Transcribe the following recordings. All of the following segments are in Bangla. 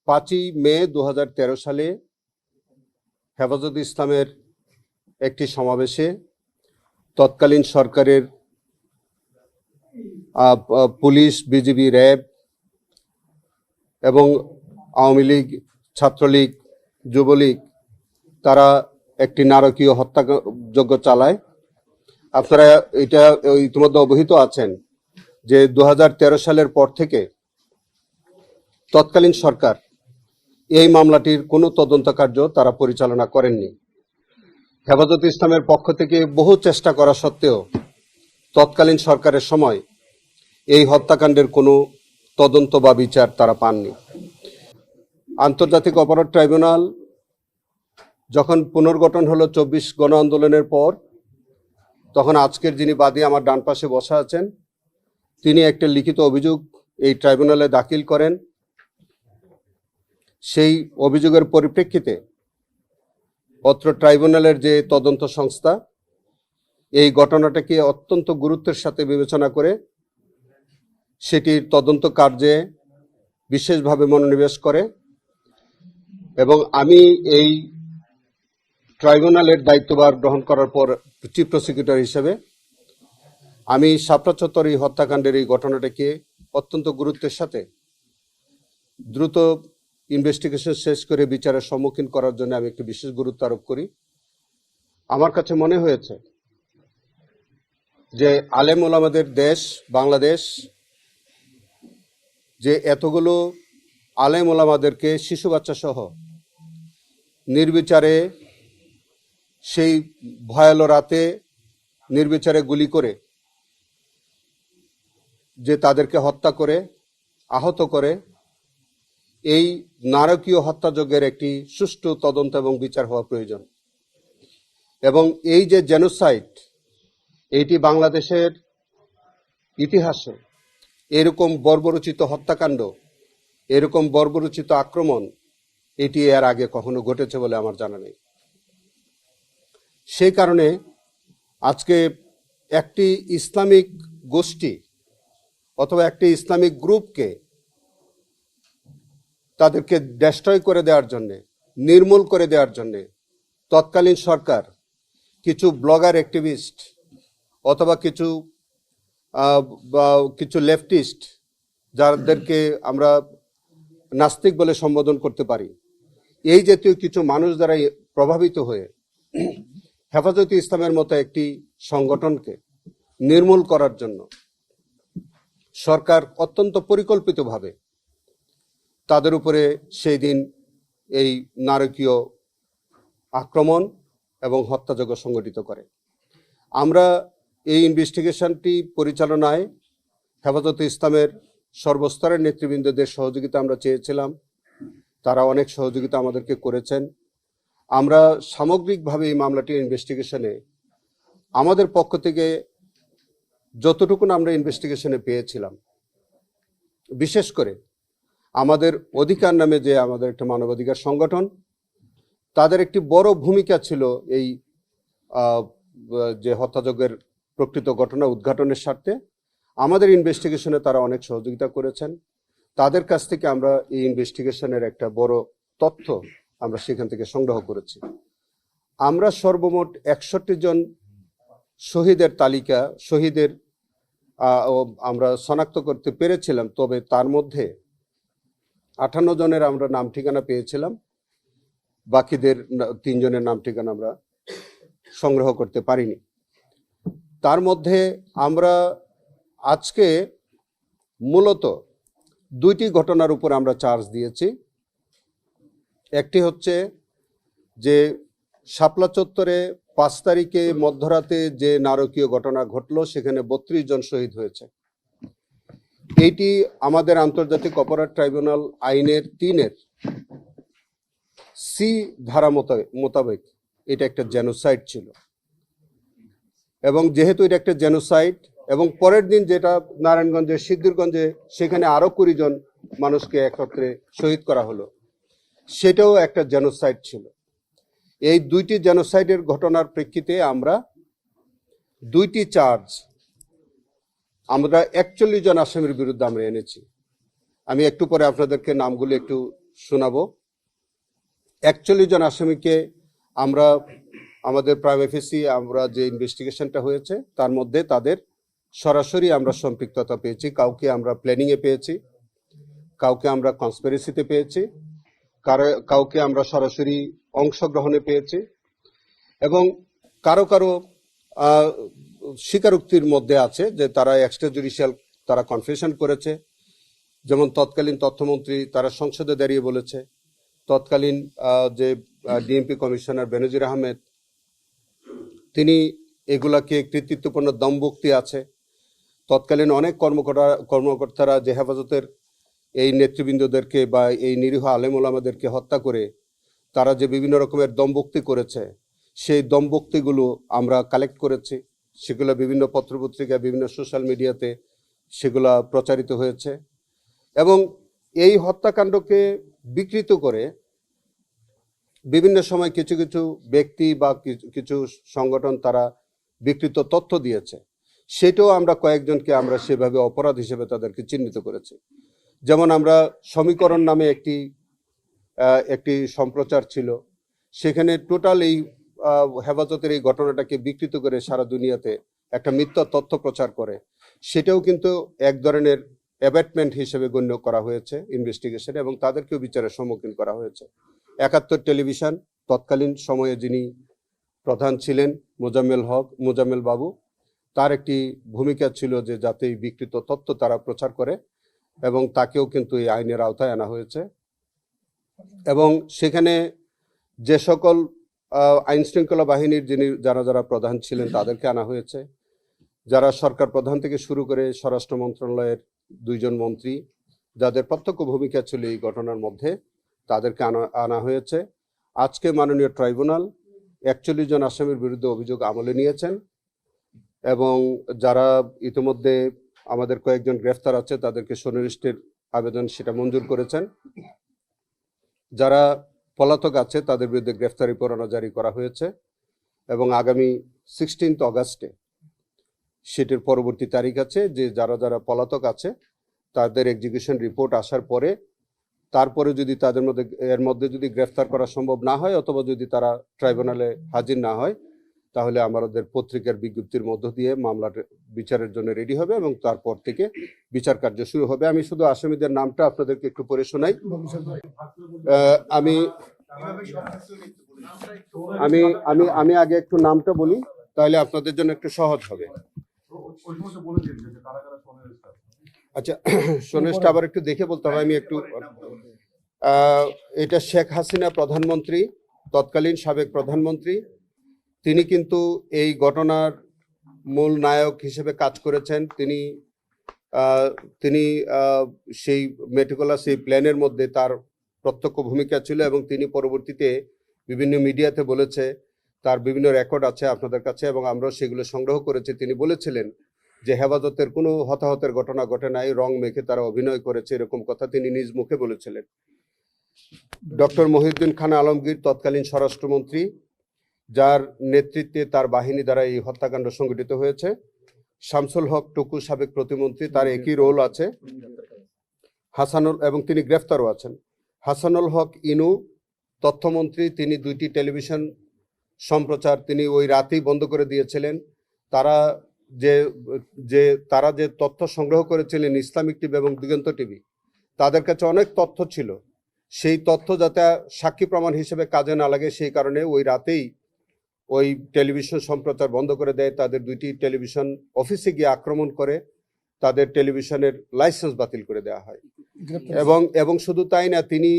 5ই মে 2013 সালে হেফাজত ইসলামের একটি সমাবেশে তৎকালীন সরকারের পুলিশ, বিজিবি, র্যাব এবং আওয়ামী লীগ, ছাত্রলীগ, যুবলীগ তারা একটি নারকীয় হত্যাযজ্ঞ চালায়। আপনারা এটা ইতিমধ্যে অবহিত আছেন যে 2013 সালের পর থেকে তৎকালীন সরকার এই মামলাটির কোনো তদন্ত কার্য তারা পরিচালনা করেননি। হেফাজত ইসলামের পক্ষ থেকে বহু চেষ্টা করা সত্ত্বেও তৎকালীন সরকারের সময় এই হত্যাকাণ্ডের কোনো তদন্ত বা বিচার তারা পাননি। আন্তর্জাতিক অপরাধ ট্রাইব্যুনাল যখন পুনর্গঠন হলো 24 গণ আন্দোলনের পর, তখন আজকের যিনি বাদী আমার ডান পাশে বসা আছেন, তিনি একটা লিখিত অভিযোগ এই ট্রাইব্যুনালে দাখিল করেন। সেই অভিযোগের পরিপ্রেক্ষিতে অত্র ট্রাইব্যুনালের যে তদন্ত সংস্থা এই ঘটনাটাকে অত্যন্ত গুরুত্বের সাথে বিবেচনা করে সেটির তদন্ত কার্যে বিশেষভাবে মনোনিবেশ করে এবং আমি এই ট্রাইব্যুনালের দায়িত্বভার গ্রহণ করার পর চিফ প্রসিকিউটর হিসেবে আমি শাপলা চত্বর এই হত্যাকাণ্ডের এই ঘটনাটাকে অত্যন্ত গুরুত্বের সাথে দ্রুত ইনভেস্টিগেশন শেষ করে বিচারের সম্মুখীন করার জন্য আমি একটি বিশেষ গুরুত্ব আরোপ করি। আমার কাছে মনে হয়েছে যে আলেম ওলামাদের দেশ বাংলাদেশ, যে এতগুলো আলেম ওলামাদেরকে শিশু বাচ্চা সহ নির্বিচারে সেই ভয়ালো রাতে নির্বিচারে গুলি করে যে তাদেরকে হত্যা করে আহত করে, এই নারকীয় হত্যাযজ্ঞের একটি সুষ্ঠু তদন্ত এবং বিচার হওয়া প্রয়োজন। এবং এই যে জেনোসাইড, এটি বাংলাদেশের ইতিহাসে এরকম বর্বরোচিত হত্যাকাণ্ড, এরকম বর্বরোচিত আক্রমণ এটি এর আগে কখনো ঘটেছে বলে আমার জানা নেই। সেই কারণে আজকে একটি ইসলামিক গোষ্ঠী অথবা একটি ইসলামিক গ্রুপকে তাদেরকে ডেস্ট্রয় করে দেওয়ার জন্যে, নির্মূল করে দেওয়ার জন্যে তৎকালীন সরকার কিছু ব্লগার অ্যাক্টিভিস্ট অথবা কিছু লেফটিস্ট, যাদেরকে আমরা নাস্তিক বলে সম্বোধন করতে পারি, এই জাতীয় কিছু মানুষ দ্বারা প্রভাবিত হয়ে হেফাজতে ইসলামের মতো একটি সংগঠনকে নির্মূল করার জন্য সরকার অত্যন্ত পরিকল্পিতভাবে তাদের উপরে সেই দিন এই নারকীয় আক্রমণ এবং হত্যাযজ্ঞ সংগঠিত করে। আমরা এই ইনভেস্টিগেশনটি পরিচালনায় হেফাজতে ইসলামের সর্বস্তরের নেতৃবৃন্দদের সহযোগিতা আমরা চেয়েছিলাম, তারা অনেক সহযোগিতা আমাদেরকে করেছেন। আমরা সামগ্রিকভাবে এই মামলাটির ইনভেস্টিগেশনে আমাদের পক্ষ থেকে যতটুকু আমরা ইনভেস্টিগেশনে পেয়েছিলাম, বিশেষ করে আমাদের অধিকার নামে যে আমাদের একটা মানবাধিকার সংগঠন, তাদের একটি বড় ভূমিকা ছিল এই যে হত্যাযজ্ঞের প্রকৃত ঘটনা উদ্ঘাটনের স্বার্থে। আমাদের ইনভেস্টিগেশনে তারা অনেক সহযোগিতা করেছেন। তাদের কাছ থেকে আমরা এই ইনভেস্টিগেশনের একটা বড় তথ্য আমরা সেখান থেকে সংগ্রহ করেছি। আমরা সর্বমোট 61 জন শহীদের তালিকা, শহীদের আমরা শনাক্ত করতে পেরেছিলাম, তবে তার মধ্যে 58 জনের আমরা নাম ঠিকানা পেয়েছিলাম, বাকিদের 3 জনের নাম ঠিকানা আমরা সংগ্রহ করতে পারিনি। তার মধ্যে আমরা আজকে মূলত 2টি ঘটনার উপর আমরা চার্জ দিয়েছি। একটি হচ্ছে যে শাপলা চত্বরে 5 তারিখে মধ্যরাতে যে নারকীয় ঘটনা ঘটলো, সেখানে 32 জন শহীদ হয়েছে। এইটি আমাদের আন্তর্জাতিক অপরাধ ট্রাইব্যুনাল আইনের 3-এর সি ধারা মোতাবেক এটা একটা জেনোসাইড ছিল। এবং যেহেতু এটা একটা জেনোসাইড, এবং পরের দিন যেটা নারায়ণগঞ্জের সিদ্ধিরগঞ্জে সেখানে আরো 20 জন মানুষকে একত্রে শহীদ করা হলো, সেটাও একটা জেনোসাইড ছিল। এই 2টি জেনোসাইডের ঘটনার প্রেক্ষিতে আমরা 2টি চার্জ আমরা 41 জন আসামির বিরুদ্ধে আমরা এনেছি। আমি একটু পরে আপনাদেরকে নামগুলো একটু শোনাবো। 41 জন আসামিকে আমরা আমাদের প্রাইম এফিসি আমরা যে ইনভেস্টিগেশনটা হয়েছে তার মধ্যে তাদের সরাসরি আমরা সম্পৃক্ততা পেয়েছি। কাউকে আমরা প্ল্যানিংয়ে পেয়েছি, কাউকে আমরা কনস্পিরেসিতে পেয়েছি, কাউকে আমরা সরাসরি অংশগ্রহণে পেয়েছি এবং কারো কারো স্বীকারোক্তির মধ্যে আছে যে তারা এক্সট্রা জুডিশিয়াল তারা কনফেশন করেছে। যেমন তৎকালীন তথ্যমন্ত্রী তারা সংসদে দাঁড়িয়ে বলেছে, তৎকালীন যে ডিএমপি কমিশনার বেনজির আহমেদ তিনি এগুলাকে কৃতিত্বপূর্ণ দমভক্তি আছে। তৎকালীন অনেক কর্মকর্তারা যে হেফাজতের এই নেতৃবৃন্দদেরকে বা এই নিরীহ আলেম ওলামাদেরকে হত্যা করে তারা যে বিভিন্ন রকমের দমভক্তি করেছে, সেই দমভক্তিগুলো আমরা কালেক্ট করেছি। সেগুলো বিভিন্ন পত্রপত্রিকায়, বিভিন্ন সোশ্যাল মিডিয়াতে সেগুলা প্রচারিত হয়েছে এবং এই হত্যাকাণ্ডকে বিকৃত করে বিভিন্ন সময় কিছু কিছু ব্যক্তি বা কিছু সংগঠন তারা বিকৃত তথ্য দিয়েছে। সেটাও আমরা কয়েকজনকে আমরা সেভাবে অপরাধ হিসেবে তাদেরকে চিহ্নিত করেছি। যেমন আমরা সমীকরণ নামে একটি সম্প্রচার ছিল, সেখানে টোটাল এই হেফাজতের এই ঘটনাটাকে বিকৃত করে সারা দুনিয়াতে একটা মিথ্যা তথ্য প্রচার করে। সেটাও কিন্তু এক ধরনের অ্যাবেটমেন্ট হিসেবে গণ্য করা হয়েছে ইনভেস্টিগেশনে এবং তাদেরকেও বিচারের সম্মুখীন করা হয়েছে। 71 টেলিভিশন তৎকালীন সময়ে যিনি প্রধান ছিলেন মোজাম্মেল বাবু, তার একটি ভূমিকা ছিল যে যাতে এই বিকৃত তথ্য তারা প্রচার করে এবং তাকেও কিন্তু এই আইনের আওতায় আনা হয়েছে। এবং সেখানে যে সকল আইন শৃঙ্খলা বাহিনীর যারা প্রধান ছিলেন তাদেরকে আনা হয়েছে, যারা সরকার প্রধান থেকে শুরু করে স্বরাষ্ট্র মন্ত্রণালয়ের 2 জন মন্ত্রী যাদের প্রত্যক্ষ ভূমিকা ছিল এই ঘটনার মধ্যে তাদেরকে আনা হয়েছে। আজকে মাননীয় ট্রাইব্যুনাল 41 জন আসামির বিরুদ্ধে অভিযোগ আমলে নিয়েছেন এবং যারা ইতিমধ্যে আমাদের কয়েকজন গ্রেফতার আছে তাদেরকে সুনির্দিষ্টের আবেদন সেটা মঞ্জুর করেছেন। যারা পলাতক আছে তাদের বিরুদ্ধে গ্রেফতারি পরোয়ানা জারি করা হয়েছে এবং আগামী 16 অগাস্টে সেটির পরবর্তী তারিখ আছে যে যারা পলাতক আছে তাদের এক্সিকিউশন রিপোর্ট আসার পরে তারপরে যদি এর মধ্যে যদি গ্রেফতার করা সম্ভব না হয় অথবা যদি তারা ট্রাইব্যুনালে হাজির না হয় তাহলে আমাদের পত্রিকার বিজ্ঞপ্তির মধ্য দিয়ে মামলাটা বিচারের জন্য রেডি হবে এবং তারপর থেকে বিচার কার্য শুরু হবে। আমি শুধু আসামিদের নামটা আপনাদেরকে একটু পড়ে শোনাই। আমি আগে একটু নামটা বলি, তাহলে আপনাদের জন্য একটু সহজ হবে। আচ্ছা, সোনেশটা আবার একটু দেখে বলতে হবে। আমি একটু এটা শেখ হাসিনা প্রধানমন্ত্রী, তৎকালীন সাবেক প্রধানমন্ত্রী, তিনি কিন্তু এই ঘটনার মূল নায়ক হিসেবে কাজ করেছেন। তিনি সেই মেটিকুলাস এই প্ল্যানের মধ্যে তার প্রত্যক্ষ ভূমিকা ছিল এবং তিনি পরবর্তীতে বিভিন্ন মিডিয়াতে বলেছে, তার বিভিন্ন রেকর্ড আছে আপনাদের কাছে এবং আমরা সেগুলো সংগ্রহ করেছি। তিনি বলেছিলেন যে হেফাজতের কোনো হতাহতের ঘটনা ঘটে নাই, রং মেখে তারা অভিনয় করেছে, এরকম কথা তিনি নিজ মুখে বলেছিলেন। ডক্টর মহিউদ্দিন খান আলমগীর তৎকালীন স্বরাষ্ট্রমন্ত্রী, যার নেতৃত্বে তার বাহিনী দ্বারা এই হত্যাকাণ্ড সংঘটিত হয়েছে। শামসুল হক টুকু সাবেক প্রতিমন্ত্রী, তার একই রোল আছে। এবং তিনি গ্রেফতারও আছেন। হাসানুল হক ইনু তথ্যমন্ত্রী, তিনি 2টি টেলিভিশন সম্প্রচার তিনি ওই রাতেই বন্ধ করে দিয়েছিলেন। তারা যে তথ্য সংগ্রহ করেছিলেন ইসলামিক টিভি এবং দিগন্ত টিভি, তাদের কাছে অনেক তথ্য ছিল। সেই তথ্য যাতে সাক্ষী প্রমাণ হিসেবে কাজে না লাগে সেই কারণে ওই রাতেই ওই টেলিভিশন সম্প্রচার বন্ধ করে দেয়। তাদের 2টি টেলিভিশন অফিসে গিয়ে আক্রমণ করে তাদের টেলিভিশনের লাইসেন্স বাতিল করে দেওয়া হয়। এবং শুধু তাই না, তিনি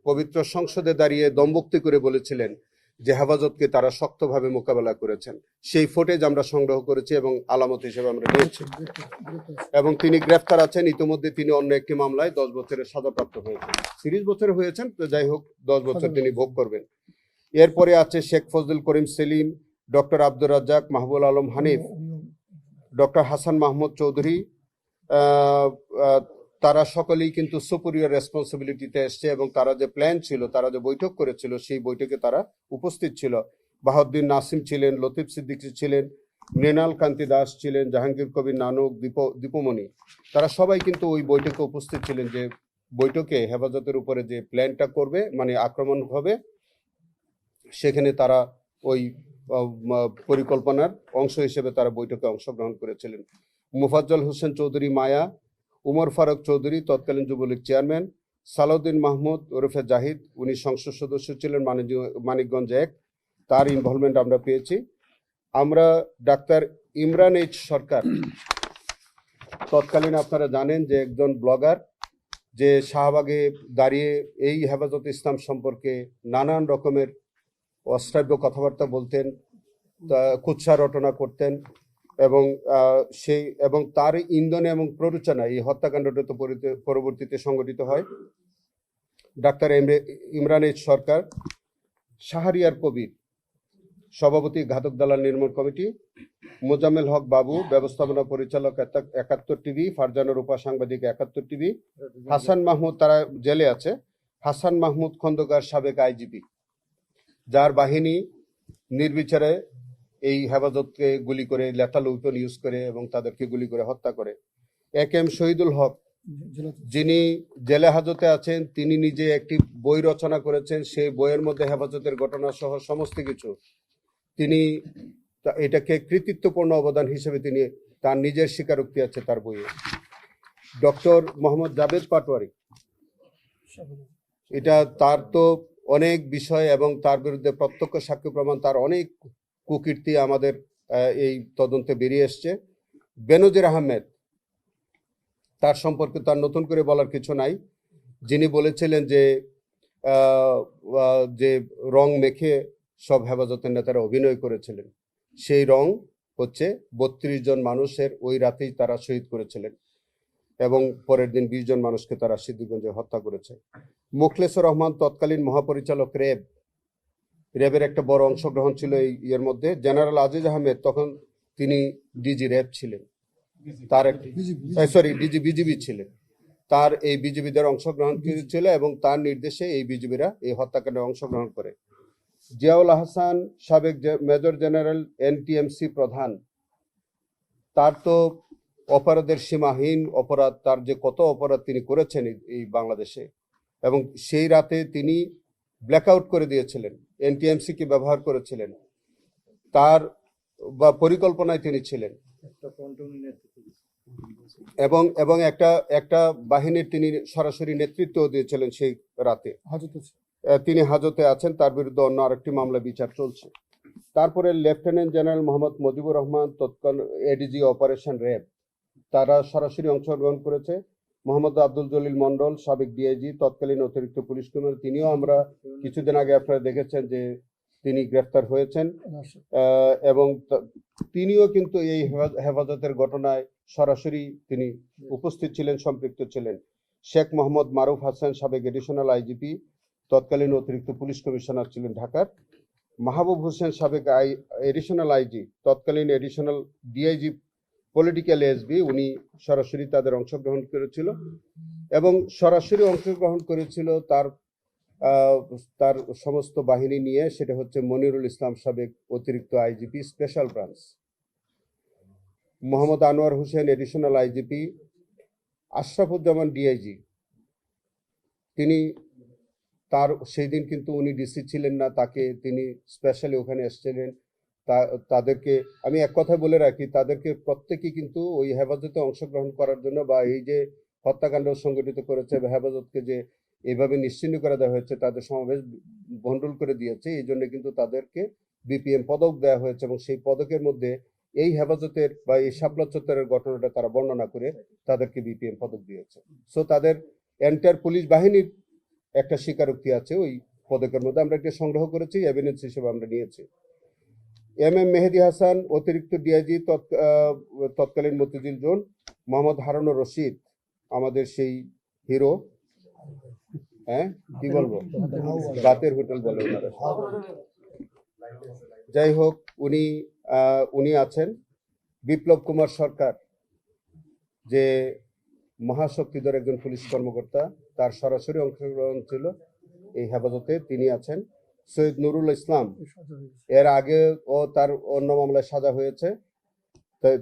পবিত্র সংসদে দাঁড়িয়ে দমভক্তি করে বলেছিলেন যে হেফাজতকে তারা শক্তভাবে মোকাবেলা করেছেন। সেই ফুটেজ আমরা সংগ্রহ করেছি এবং আলামত হিসেবে আমরা নিয়েছি এবং তিনি গ্রেফতার আছেন। ইতিমধ্যে তিনি অন্য একটি মামলায় 10 বছরের সাজাপ্রাপ্ত হয়েছেন। 30 বছর হয়েছেন, তো যাই হোক 10 বছর তিনি ভোগ করবেন। এরপরে আছে শেখ ফজলুল করিম সেলিম, ডক্টর আব্দুর রাজ্জাক, মাহবুব আলম হানিফ, ডক্টর হাসান মাহমুদ চৌধুরী, তারা সকলেই কিন্তু সুপিরিয়র রেসপন্সিবিলিটিতে এসছে এবং তারা যে প্ল্যান ছিল, তারা যে বৈঠক করেছিল সেই বৈঠকে তারা উপস্থিত ছিল। বাহাউদ্দিন নাসিম ছিলেন, লতিফ সিদ্দিকী ছিলেন, মৃণাল কান্তি দাস ছিলেন, জাহাঙ্গীর কবির নানক, দীপমণি, তারা সবাই কিন্তু ওই বৈঠকে উপস্থিত ছিলেন যে বৈঠকে হেফাজতের উপরে যে প্ল্যানটা করবে মানে আক্রমণ হবে, সেখানে তারা ওই পরিকল্পনার অংশ হিসেবে তারা বৈঠকে অংশগ্রহণ করেছিলেন। মোফাজ্জল হোসেন চৌধুরী মায়া, উমর ফারুক চৌধুরী তৎকালীন যুবলীগ চেয়ারম্যান, সালাউদ্দিন মাহমুদ ওরফে জাহিদ, উনি সংসদ সদস্য ছিলেন মানিকগঞ্জ 1, তার ইনভলভমেন্ট আমরা পেয়েছি। আমরা ডাক্তার ইমরান এইচ সরকার, তৎকালীন আপনারা জানেন যে একজন ব্লগার, যে শাহবাগে দাঁড়িয়ে এই হেফাজত ইসলাম সম্পর্কে নানান রকমের অশ্রাব্য কথাবার্তা বলতেন, কুৎসা রটনা করতেন, এবং তার ইন্ধনে এবং প্ররোচনা এই হত্যাকাণ্ডটা তো পরবর্তীতে সংগঠিত হয়। ডাক্তার ইমরান এইচ সরকার, শাহরিয়ার কবির সভাপতি ঘাতক দালাল নির্মূল কমিটি, মোজাম্মেল হক বাবু ব্যবস্থাপনা পরিচালক 71 টিভি, ফারজানা রূপা সাংবাদিক 71 টিভি, হাসান মাহমুদ, তারা জেলে আছে, হাসান মাহমুদ খন্দকার সাবেক আইজিপি, যার বাহিনী নির্বিচারে এই হেফাজতকে গুলি করে, লেথাল ওয়েপন ইউজ করে এবং তাদেরকে গুলি করে হত্যা করে। এম শহীদুল হক, যিনি জেলে হাজতে আছেন, তিনি নিজে একটি বই রচনা করেছেন, সেই বইয়ের মধ্যে হেফাজতের ঘটনা সহ সমস্ত কিছু, তিনি এটাকে কৃতিত্বপূর্ণ অবদান হিসেবে তিনি তার নিজের স্বীকারোক্তি আছে তার বইয়ে। ডক্টর মোহাম্মদ জাভেদ পাটোয়ারি, এটা তার তো অনেক বিষয় এবং তার বিরুদ্ধে প্রত্যক্ষ সাক্ষ্য প্রমাণ, তার অনেক কুকীর্তি আমাদের এই তদন্তে বেরিয়ে এসছে। বেনজির আহমেদ, তার সম্পর্কে তার নতুন করে বলার কিছু নাই, যিনি বলেছিলেন যে রং মেখে সব হেফাজতের নেতারা অভিনয় করেছিলেন, সেই রং হচ্ছে 32 জন মানুষের ওই রাতেই তারা শহীদ করেছিলেন এবং পরের দিন 20 জন মানুষকে তারা সিদ্ধিরগঞ্জে হত্যা করেছে। মুখলেসুর রহমান তৎকালীন মহাপরিচালক র্যাবের একটা বড় অংশগ্রহণ ছিল এই এর মধ্যে। জেনারেল আজিজ আহমেদ, তখন তিনি ডিজি র্যাব ছিলেন, তার ডিজি বিজিবি ছিলেন, তার এই বিজিবিদের অংশগ্রহণ ছিল এবং তার নির্দেশে এই বিজিবিরা এই হত্যাকাণ্ডে অংশগ্রহণ করে। জিয়াউল আহসান, সাবেক মেজর জেনারেল এনটিএমসি প্রধান, তার তো অপরাধের সীমাহীন অপরাধ, তার যে কত অপরাধ তিনি করেছেন এই বাংলাদেশে, এবং সেই রাতে তিনি ব্ল্যাকআউট করে দিয়েছিলেন, এনটিএমসি কে ব্যবহার করেছিলেন, তার বা পরিকল্পনায় তিনি ছিলেন, এবং একটা বাহিনীর তিনি সরাসরি নেতৃত্ব দিয়েছিলেন সেই রাতে। তিনি হাজতে আছেন, তার বিরুদ্ধে অন্য আরেকটি মামলা বিচার চলছে। তারপরে লেফটেন্যান্ট জেনারেল মোহাম্মদ মুজিবুর রহমান, তৎকালীন এডিজি অপারেশন র্যাব, তারা সরাসরি অংশগ্রহণ করেছে। মোহাম্মদ আব্দুল জলিল মন্ডল, সাবেক ডিআইজি, তৎকালীন অতিরিক্ত পুলিশ কমিশনার, তিনিও আমরা কিছুদিন আগে আপনারা দেখেছেন যে তিনি গ্রেফতার হয়েছেন, এবং তিনিও কিন্তু এই হেফাজতের ঘটনায় সরাসরি তিনি উপস্থিত ছিলেন, সম্পৃক্ত ছিলেন। শেখ মোহাম্মদ মারুফ হাসান, সাবেক এডিশনাল আইজিপি, তৎকালীন অতিরিক্ত পুলিশ কমিশনার ছিলেন ঢাকার। মাহবুব হোসেন, সাবেক এডিশনাল আইজি, তৎকালীন এডিশনাল ডিআইজি পলিটিক্যাল এসবি, উনি সরাসরি তাদের অংশগ্রহণ করেছিল এবং সরাসরি অংশগ্রহণ করেছিল তার সমস্ত বাহিনী নিয়ে। সেটা হচ্ছে মনিরুল ইসলাম, সাবেক অতিরিক্ত IGP special branch, Mohammad Anwar Hossain, additional IGP, Ashrafuzzaman DIG, তিনি তার সেই দিন কিন্তু উনি ডিসি ছিলেন না, তাকে তিনি স্পেশালি ওখানে এসেছিলেন। তাদেরকে আমি এক কথা বলে রাখি, তাদেরকে প্রত্যেকেই কিন্তু ওই হেফাজতে অংশগ্রহণ করার জন্য বা এই যে হত্যাকাণ্ড সংগঠিত করেছে হেফাজতকে যে এভাবে নিশ্চিহ্ন করে দেওয়া হয়েছে, তাদের সমাবেশ ভণ্ডুল করে দিয়েছে, এই জন্য কিন্তু তাদেরকে বিপিএম পদক দেওয়া হয়েছে এবং সেই পদকের মধ্যে এই হেফাজতের বা এই শাপলা চত্বরের ঘটনাটা তারা বর্ণনা করে তাদেরকে বিপিএম পদক দিয়েছে। সো তাদের এন্টায়ার পুলিশ বাহিনীর একটা স্বীকারোক্তি আছে ওই পদকের মধ্যে, আমরা একটা সংগ্রহ করেছি, এভিডেন্স হিসেবে আমরা নিয়েছি। এম মেহেদি হাসান, অতিরিক্ত ডিআইজি, তৎকালীন মতিঝিল জোন, মোহাম্মদ হারুনুর রশিদ, আমাদের সেই হিরো, কি বলবো, রাতের হোটেল বলে ওনারা, যাই হোক, উনি আছেন। বিপ্লব কুমার সরকার, যে মহাশক্তিধর একজন পুলিশ কর্মকর্তা, তার সরাসরি অংশগ্রহণ ছিল এই হেফাজতে, তিনি আছেন। সৈয়দ নুরুল ইসলাম, এর আগে ও তার অন্য মামলায় সাজা হয়েছে,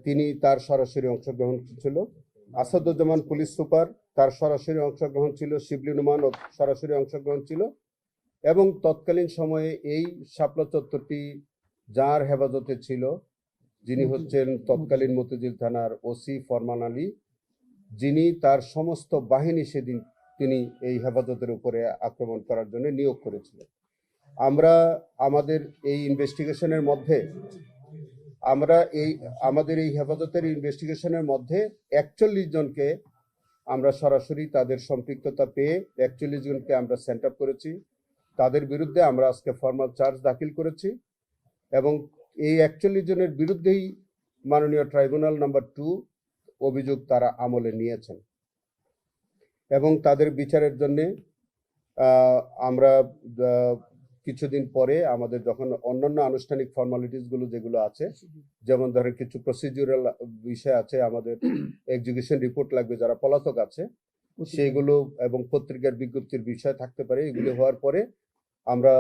তিনি তার সরাসরি অংশগ্রহণ ছিল। আসাদুজ্জামান পুলিশ সুপার, তার সরাসরি অংশগ্রহণ ছিল, শিবলী নোমান সরাসরি অংশগ্রহণ ছিল, এবং তৎকালীন সময়ে এই শাপলা চত্বরটি যার হেফাজতে ছিল, যিনি হচ্ছেন তৎকালীন মতিঝিল থানার ওসি ফরমান আলী, যিনি তার সমস্ত বাহিনী সেদিন তিনি এই হেফাজতের উপরে আক্রমণ করার জন্য নিয়োগ করেছিলেন। আমরা আমাদের এই ইনভেস্টিগেশনের মধ্যে আমাদের এই হেফাজতের ইনভেস্টিগেশনের মধ্যে 41 জনকে আমরা সরাসরি তাদের সম্পৃক্ততা পেয়ে 41 জনকে আমরা সেন্ট আপ করেছি। তাদের বিরুদ্ধে আমরা আজকে ফর্মাল চার্জ দাখিল করেছি এবং এই 41 জনের বিরুদ্ধেই মাননীয় ট্রাইব্যুনাল নাম্বার 2 অভিযোগ তারা আমলে নিয়েছেন এবং তাদের বিচারের জন্য আমরা কিছুদিন পরে আমাদের যখন অন্যান্য আনুষ্ঠানিক ফর্মালিটিস গুলো যেগুলো আছে, যেমন ধরেন কিছু প্রসিডিউরাল বিষয় আছে, আমাদের এক্সিকিউশন রিপোর্ট লাগবে যারা পলাতক আছে সেগুলো, এবং পত্রিকার বিজ্ঞপ্তির বিষয় থাকতে পারে, এগুলো হওয়ার পরে আমরা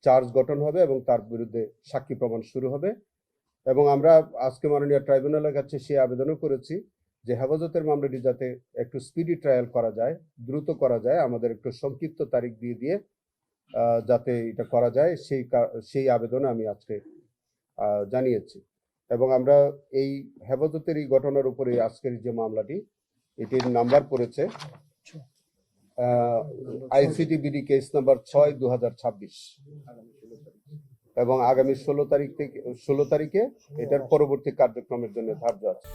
চার্জ গঠন হবে এবং তার বিরুদ্ধে সাক্ষী প্রমাণ শুরু হবে। এবং আমরা আজকে মাননীয় ট্রাইব্যুনালের কাছে সেই আবেদনও করেছি যে হেফাজতের মামলাটি যাতে একটু স্পিডি ট্রায়াল করা যায়, দ্রুত করা যায়, আমাদের একটু সংক্ষিপ্ত তারিখ দিয়ে যাতে এটা করা যায়, সেই আবেদন আমি আজকে জানিয়েছি। এবং আমরা এই হেফাজতের এই ঘটনার উপরে আজকের যে মামলাটি, এটির নাম্বার পড়েছে আইসিটি কেস নাম্বার 6/2026 এবং আগামী 16 তারিখে এটার পরবর্তী কার্যক্রমের জন্য ধার্য আছে।